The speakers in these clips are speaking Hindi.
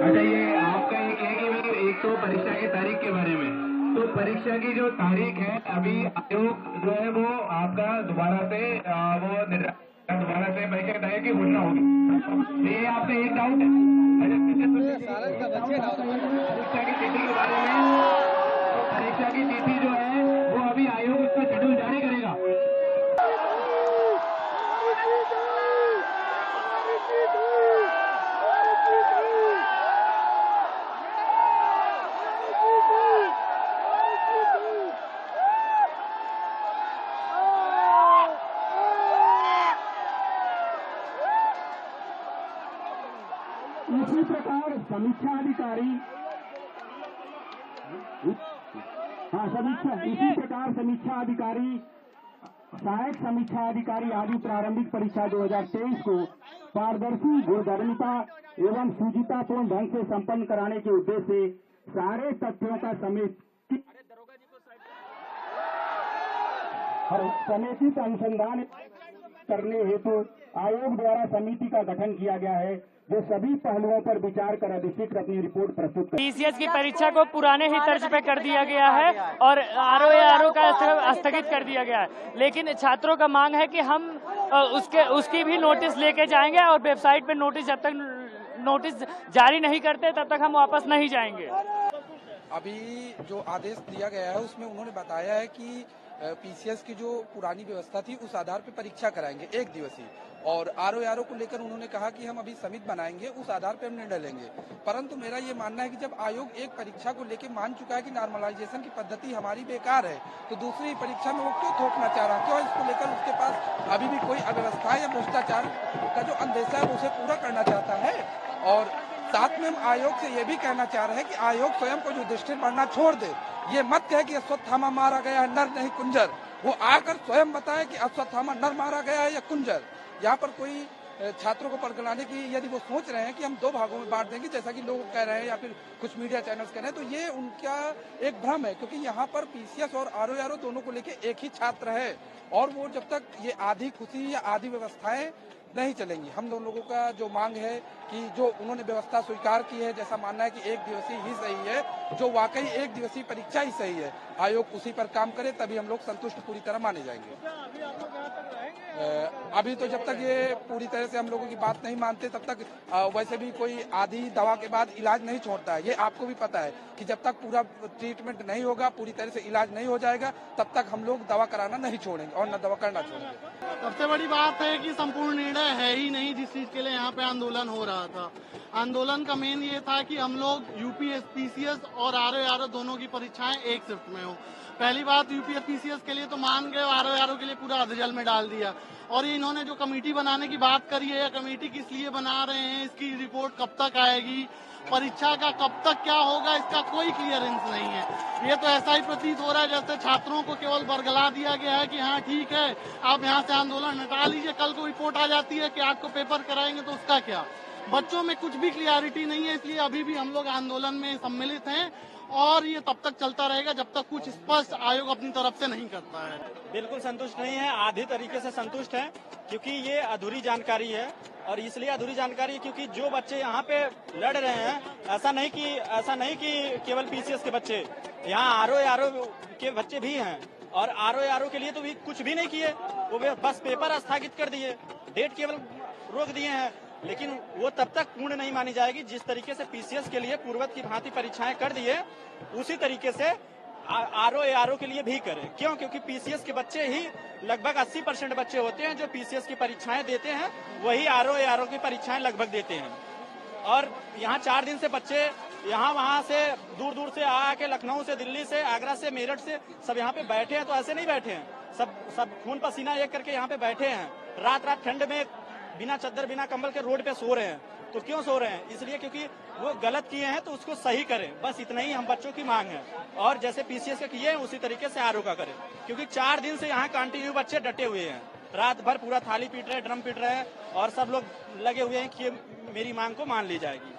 अच्छा, ये आपका एक तो परीक्षा की तारीख के बारे में, तो परीक्षा की जो तारीख है अभी आयोग जो है वो आपका दोबारा से दोबारा से परीक्षा की तारीख की घोषणा होगी। ये आपका एक डाउट है परीक्षा की तिथि के बारे में। परीक्षा की तिथि जो है वो अभी आयोग उसका शेड्यूल जारी करेगा। इसी प्रकार समीक्षा अधिकारी इसी प्रकार समीक्षा अधिकारी, सहायक समीक्षा अधिकारी आदि प्रारंभिक परीक्षा 2023 को पारदर्शी, गुणधर्मिता एवं सुचितापूर्ण ढंग से संपन्न कराने के उद्देश्य से सारे तथ्यों का समेकित अनुसंधान करने हेतु आयोग द्वारा समिति का गठन किया गया है, जो सभी पहलुओं पर विचार कर अधिकृत अपनी रिपोर्ट प्रस्तुत कर। पीसीएस की परीक्षा को पुराने ही तर्ज पे कर दिया गया है और आरओ का स्थगित कर दिया गया है, लेकिन छात्रों का मांग है कि हम उसकी भी नोटिस लेके जाएंगे और वेबसाइट पे नोटिस जब तक नोटिस जारी नहीं करते तब तक हम वापस नहीं जाएंगे। अभी जो आदेश दिया गया है उसमें उन्होंने बताया है कि पीसीएस की जो पुरानी व्यवस्था थी उस आधार पर परीक्षा कराएंगे 1 दिवसीय, और आरओ को लेकर उन्होंने कहा कि हम अभी समिति बनाएंगे, उस आधार पर हम निर्णय लेंगे। परंतु मेरा ये मानना है कि जब आयोग एक परीक्षा को लेकर मान चुका है कि नॉर्मलाइजेशन की पद्धति हमारी बेकार है, तो दूसरी परीक्षा में वो क्यों थोपना चाह रहा है, क्यों इसको लेकर उसके पास अभी भी कोई अव्यवस्था या भ्रष्टाचार का जो अंदेशा है वो उसे पूरा करना चाहता है। और साथ में हम आयोग से ये भी कहना चाह रहे हैं कि आयोग स्वयं को युधिष्ठिर बनना छोड़ दे। ये मत कहे कि अश्वत्थामा मारा गया है, नर नहीं कुंजर। वो आकर स्वयं बताए कि अश्वत्थामा नर मारा गया है या कुंजर। यहाँ पर कोई छात्रों को पकड़ाने की यदि वो सोच रहे हैं कि हम 2 भागों में बांट देंगे, जैसा कि लोग कह रहे हैं या फिर कुछ मीडिया चैनल्स कह रहे हैं, तो ये उनका एक भ्रम है, क्योंकि यहाँ पर पीसीएस और आरओ दोनों को लेके एक ही छात्र है, और वो जब तक ये आधी खुशी या आधी व्यवस्थाएं नहीं चलेंगी। हम दोनों लोगों का जो मांग है कि जो उन्होंने व्यवस्था स्वीकार की है, जैसा मानना है कि 1 दिवसीय ही सही है, जो वाकई 1 दिवसीय परीक्षा ही सही है, आयोग उसी पर काम करे, तभी हम लोग संतुष्ट पूरी तरह माने जाएंगे। अभी तो जब तक ये पूरी तरह से हम लोगों की बात नहीं मानते तब तक वैसे भी कोई आधी दवा के बाद इलाज नहीं छोड़ता है। ये आपको भी पता है कि जब तक पूरा ट्रीटमेंट नहीं होगा, पूरी तरह से इलाज नहीं हो जाएगा, तब तक हम लोग दवा कराना नहीं छोड़ेंगे और न दवा करना छोड़ेंगे। सबसे बड़ी बात है कि संपूर्ण निर्णय है ही नहीं जिस चीज के लिए यहाँ पे आंदोलन हो रहा था। आंदोलन का मेन ये था कि हम लोग यूपीएसपीसीएस और आरओ दोनों की परीक्षाएं एक शिफ्ट में हो। पहली बात, यूपीएसपीसीएस के लिए तो मान गए, आरओ के लिए पूरा रिजल्ट में डाल दिया। और ये इन्होंने जो कमेटी बनाने की बात करी है, कमेटी किस लिए बना रहे हैं, इसकी रिपोर्ट कब तक आएगी, परीक्षा का कब तक क्या होगा, इसका कोई क्लियरेंस नहीं है। ये तो ऐसा ही प्रतीत हो रहा है जैसे छात्रों को केवल बरगला दिया गया है कि हाँ ठीक है, आप यहाँ से आंदोलन हटा लीजिए, कल को रिपोर्ट आ जाती है कि आपको पेपर कराएंगे तो उसका क्या। बच्चों में कुछ भी क्लियरिटी नहीं है, इसलिए अभी भी हम लोग आंदोलन में सम्मिलित हैं और ये तब तक चलता रहेगा जब तक कुछ स्पष्ट आयोग अपनी तरफ से नहीं करता है। बिल्कुल संतुष्ट नहीं है, आधे तरीके से संतुष्ट हैं, क्योंकि ये अधूरी जानकारी है। और इसलिए अधूरी जानकारी है क्योंकि जो बच्चे यहाँ पे लड़ रहे हैं, ऐसा नहीं कि केवल पीसीएस के बच्चे, यहाँ आरओ के बच्चे भी हैं, और आरओ के लिए तो भी कुछ भी नहीं किए, वो बस पेपर स्थगित कर दिए, डेट केवल रोक दिए हैं। लेकिन वो तब तक पूर्ण नहीं मानी जाएगी जिस तरीके से पीसीएस के लिए पूर्ववत की भांति परीक्षाएं कर दिए, उसी तरीके से आरओ के लिए भी करें। क्यों? क्योंकि पीसीएस के बच्चे ही लगभग 80% बच्चे होते हैं जो पीसीएस की परीक्षाएं देते हैं, वही आरओ की परीक्षाएं लगभग देते हैं। और यहाँ 4 दिन से बच्चे यहाँ वहाँ से दूर दूर से आके, लखनऊ से, दिल्ली से, आगरा से, मेरठ से सब यहाँ पे बैठे हैं। तो ऐसे नहीं बैठे हैं, सब खून पसीना एक करके यहाँ पे बैठे हैं। रात ठंड में बिना चद्दर बिना कंबल के रोड पे सो रहे हैं। तो क्यों सो रहे हैं? इसलिए क्योंकि वो गलत किए हैं तो उसको सही करें, बस इतना ही हम बच्चों की मांग है। और जैसे पीसीएस के किए हैं उसी तरीके से आरओ का करें, क्योंकि 4 दिन से यहाँ कंटिन्यू बच्चे डटे हुए हैं, रात भर पूरा थाली पीट रहे हैं, ड्रम पीट रहे हैं, और सब लोग लगे हुए हैं कि मेरी मांग को मान ली जाएगी।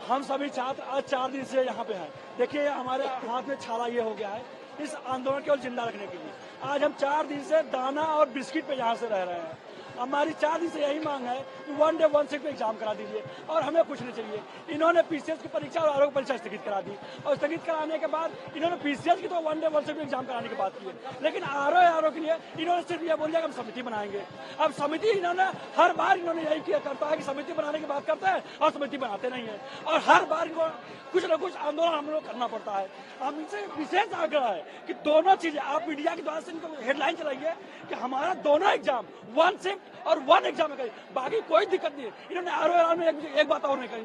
हम सभी छात्र आज 4 दिन से यहाँ पे हैं। देखिए हमारे हाथ में छाला ये हो गया है इस आंदोलन को जिंदा रखने के लिए। आज हम 4 दिन से दाना और बिस्किट पे यहाँ से रह रहे हैं। हमारी 4 दिन से यही मांग है कि 1 डे 1 शिफ्ट एग्जाम करा दीजिए और हमें कुछ नहीं चाहिए। इन्होंने पीसीएस की परीक्षा और आरोग्य परीक्षा स्थगित करा दी और स्थगित कराने के बाद इन्होंने पीसीएस की तो 1 डे 1 शिफ्ट एग्जाम कराने की बात की है, लेकिन आरओ के लिए इन्होंने सिर्फ ये बोल दिया कि हम समिति बनाएंगे। अब समिति इन्होंने हर बार इन्होंने यही किया करता है कि समिति बनाने की बात करते हैं और समिति बनाते नहीं है और हर बार इनको कुछ न कुछ आंदोलन हम लोग करना पड़ता है। हम इनसे विशेष आग्रह है कि दोनों चीजें आप मीडिया के द्वारा से इनको हेडलाइन चलाइए कि हमारा दोनों एग्जाम 1 शिफ्ट और 1 एग्जाम में करिए, बाकी कोई दिक्कत नहीं है। इन्होंने आरओ में एक बात और नहीं कही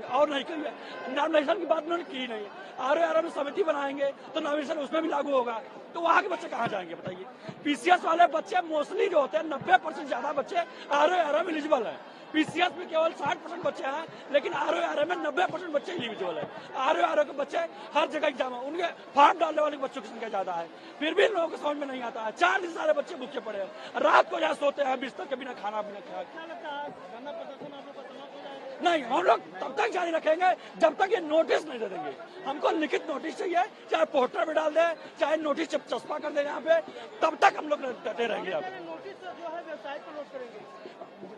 है, नॉमिनेशन की बात इन्होंने की नहीं। आरओ में समिति बनाएंगे तो नॉमिनेशन उसमें भी लागू होगा, तो वहाँ के बच्चे कहाँ जाएंगे बताइए। पीसीएस वाले बच्चे मोस्टली जो होते हैं 90% ज्यादा बच्चे आरओ में एलिजिबल है। पीसीएस में केवल 60% बच्चे हैं, लेकिन आरओ में 90% बच्चे एलिजिबल है। आरओ के बच्चे हर जगह एग्जाम है, उनके फॉर्म डालने वाले बच्चों की संख्या ज्यादा है, फिर भी लोगों को समझ में नहीं आता है। 4 दिन सारे बच्चे भूखे पड़े हैं, रात को यहाँ सोते हैं बिस्तर के बिना खाना बिना नहीं। हम लोग तब तक जारी रखेंगे जब तक ये नोटिस नहीं दे देंगे। हमको लिखित नोटिस चाहिए, चाहे पोस्टर में डाल दे, चाहे नोटिस चस्पा कर दे यहाँ पे, तब तक हम लोग डटे रहेंगे। आप नोटिस जो है वेबसाइट पर लोड करेंगे,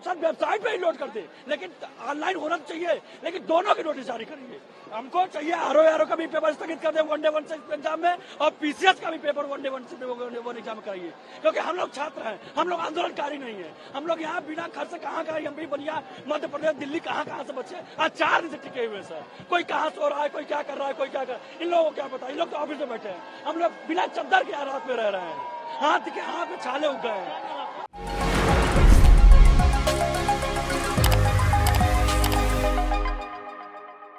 सर वेबसाइट पे ही लोड करते, लेकिन ऑनलाइन होना चाहिए, लेकिन दोनों की नोटिस जारी करेंगे। हमको चाहिए आरओ का भी पेपर स्थगित कर दे 1 डे 1 शिफ्ट एग्जाम में, और पीसीएस का भी पेपर 1 डे 1 शिफ्ट एग्जाम कराइए, क्योंकि हम लोग छात्र हैं, हम लोग आंदोलनकारी नहीं है। हम लोग यहाँ बिना खर्च से कहाँ का एमपी बलिया मध्य प्रदेश दिल्ली कहाँ से बच्चे आज 4 दिन से टिके हुए सर। कोई कहाँ सो रहा है, कोई क्या कर रहा है, कोई क्या कर, इन लोगों को क्या पता। इन लोग तो ऑफिस में बैठे हैं, हम लोग बिना चद्दर के हालात में रह रहे हैं, हाथ के हाथ में छाले उग गए हैं।